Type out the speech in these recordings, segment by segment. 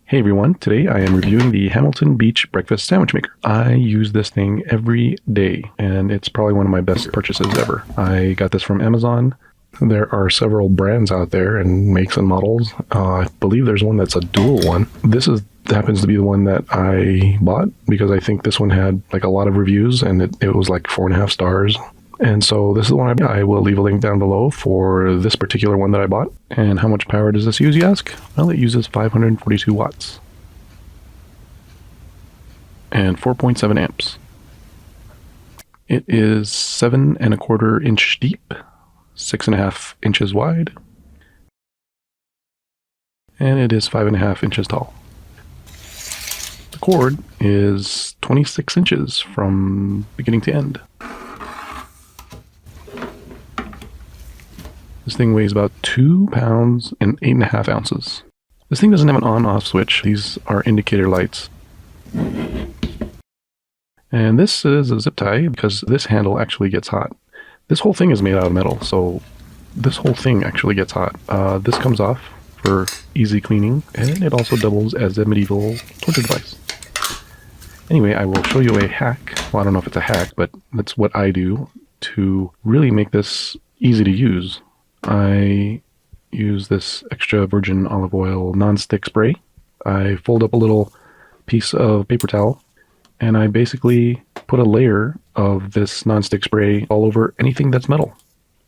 Hey everyone, today I am reviewing the Hamilton Beach Breakfast Sandwich Maker. I use this thing every day, and it's probably one of my best purchases ever. I got this from Amazon. There are several brands out there and makes and models. I believe there's one that's a dual one. Happens to be the one that I bought because I think this one had like a lot of reviews and it was like 4.5 stars. And so this is the one I will leave a link down below for this particular one that I bought. And how much power does this use, you ask? Well, it uses 542 watts and 4.7 amps. It is 7.25 inch deep, 6.5 inches wide, and it is 5.5 inches tall. The cord is 26 inches from beginning to end. This thing weighs about 2 pounds and 8.5 ounces. This thing doesn't have an on-off switch. These are indicator lights. And this is a zip tie because this handle actually gets hot. This whole thing is made out of metal, so this whole thing actually gets hot. This comes off for easy cleaning, and it also doubles as a medieval torture device. Anyway, I will show you a hack. Well, I don't know if it's a hack, but that's what I do to really make this easy to use. I use this extra virgin olive oil non-stick spray. I fold up a little piece of paper towel and I basically put a layer of this non-stick spray all over anything that's metal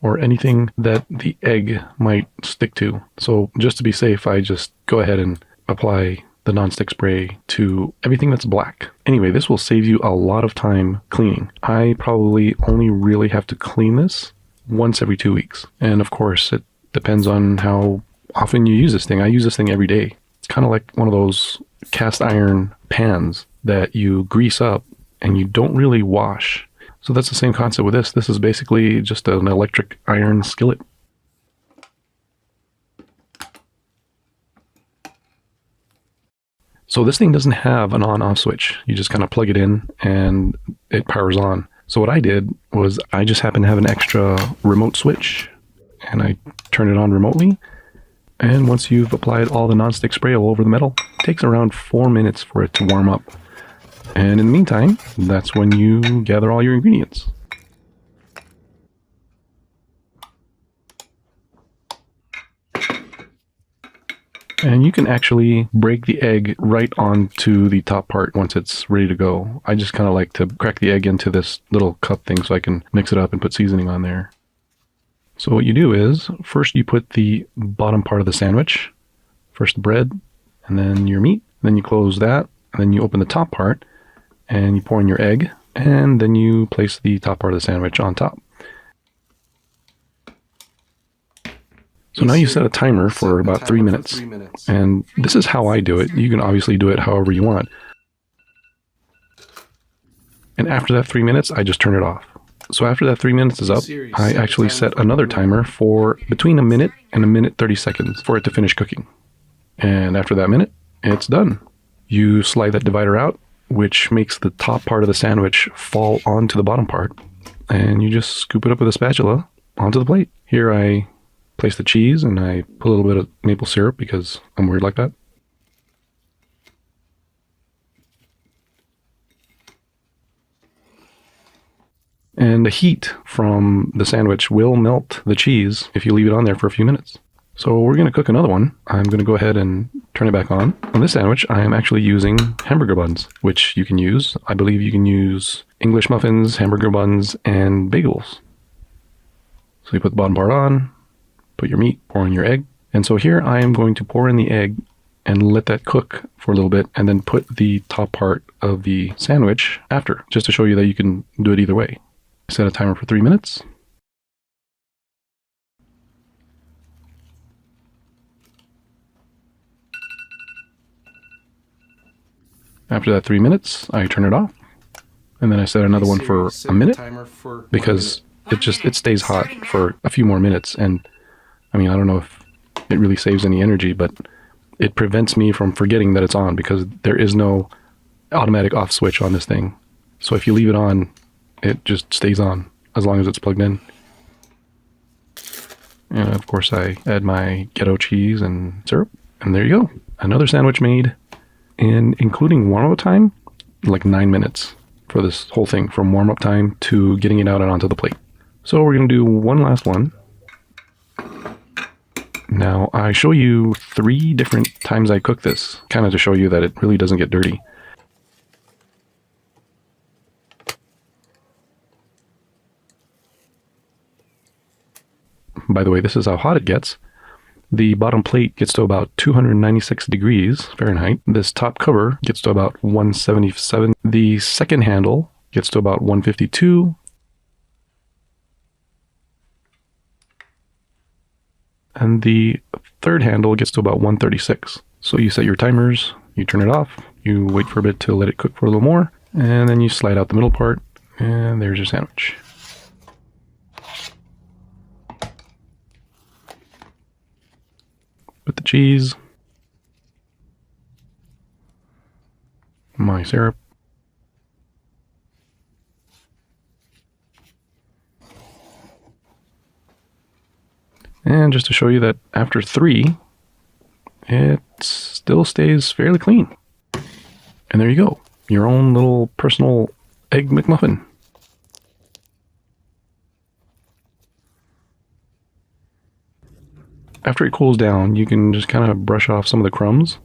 or anything that the egg might stick to. So just to be safe, I just go ahead and apply the non-stick spray to everything that's black. Anyway, this will save you a lot of time cleaning. I probably only really have to clean this once every 2 weeks. And of course, it depends on how often you use this thing. I use this thing every day. It's kind of like one of those cast iron pans that you grease up and you don't really wash. So that's the same concept with this. This is basically just an electric iron skillet. So this thing doesn't have an on-off switch. You just kind of plug it in and it powers on. So what I did was I just happened to have an extra remote switch and I turn it on remotely. And once you've applied all the non-stick spray all over the metal, it takes around 4 minutes for it to warm up. And in the meantime, that's when you gather all your ingredients. And you can actually break the egg right onto the top part once it's ready to go. I just kind of like to crack the egg into this little cup thing so I can mix it up and put seasoning on there. So what you do is, first you put the bottom part of the sandwich, first the bread, and then your meat, then you close that, and then you open the top part, and you pour in your egg, and then you place the top part of the sandwich on top. So now you set a timer for about 3 minutes, and this is how I do it. You can obviously do it however you want. And after that 3 minutes, I just turn it off. So after that 3 minutes is up, I actually set another timer for between 1 minute and 1 minute 30 seconds for it to finish cooking. And after that minute, it's done. You slide that divider out, which makes the top part of the sandwich fall onto the bottom part, and you just scoop it up with a spatula onto the plate. Here I place the cheese and I put a little bit of maple syrup because I'm weird like that. And the heat from the sandwich will melt the cheese if you leave it on there for a few minutes. So we're going to cook another one. I'm going to go ahead and turn it back on. On this sandwich, I am actually using hamburger buns, which you can use. I believe you can use English muffins, hamburger buns, and bagels. So you put the bottom part on, put your meat, pour in your egg. And so here I am going to pour in the egg and let that cook for a little bit and then put the top part of the sandwich after, just to show you that you can do it either way. Set a timer for 3 minutes. After that 3 minutes, I turn it off. And then I set another one for a minute because it stays hot for a few more minutes. And I mean, I don't know if it really saves any energy, but it prevents me from forgetting that it's on because there is no automatic off switch on this thing. So if you leave it on, it just stays on as long as it's plugged in. And of course I add my ghetto cheese and syrup. And there you go. Another sandwich made And including warm-up time, like 9 minutes for this whole thing, from warm-up time to getting it out and onto the plate. So we're going to do one last one. Now, I show you 3 different times I cook this, kind of to show you that it really doesn't get dirty. By the way, this is how hot it gets. The bottom plate gets to about 296 degrees Fahrenheit. This top cover gets to about 177. The second handle gets to about 152. And the third handle gets to about 136. So you set your timers, you turn it off, you wait for a bit to let it cook for a little more, and then you slide out the middle part, and there's your sandwich. Put the cheese, my syrup, and just to show you that after 3, it still stays fairly clean. And there you go, your own little personal Egg McMuffin. After it cools down, you can just kind of brush off some of the crumbs,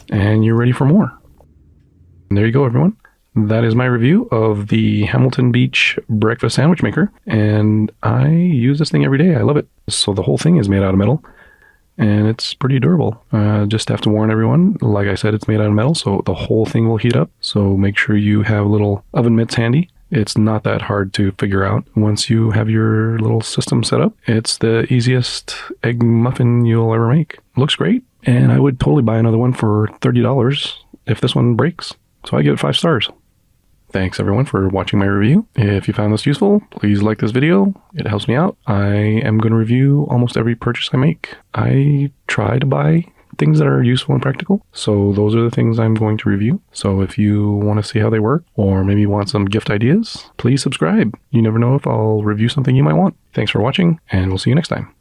and you're ready for more. And there you go, everyone. That is my review of the Hamilton Beach Breakfast Sandwich Maker, and I use this thing every day. I love it. So the whole thing is made out of metal, and it's pretty durable. Just have to warn everyone, like I said, it's made out of metal, so the whole thing will heat up. So make sure you have little oven mitts handy. It's not that hard to figure out. Once you have your little system set up, it's the easiest egg muffin you'll ever make. Looks great, and I would totally buy another one for $30 if this one breaks. So I give it 5 stars. Thanks everyone for watching my review. If you found this useful, please like this video. It helps me out. I am going to review almost every purchase I make. I try to buy things that are useful and practical. So those are the things I'm going to review. So if you want to see how they work, or maybe want some gift ideas, please subscribe. You never know if I'll review something you might want. Thanks for watching, and we'll see you next time.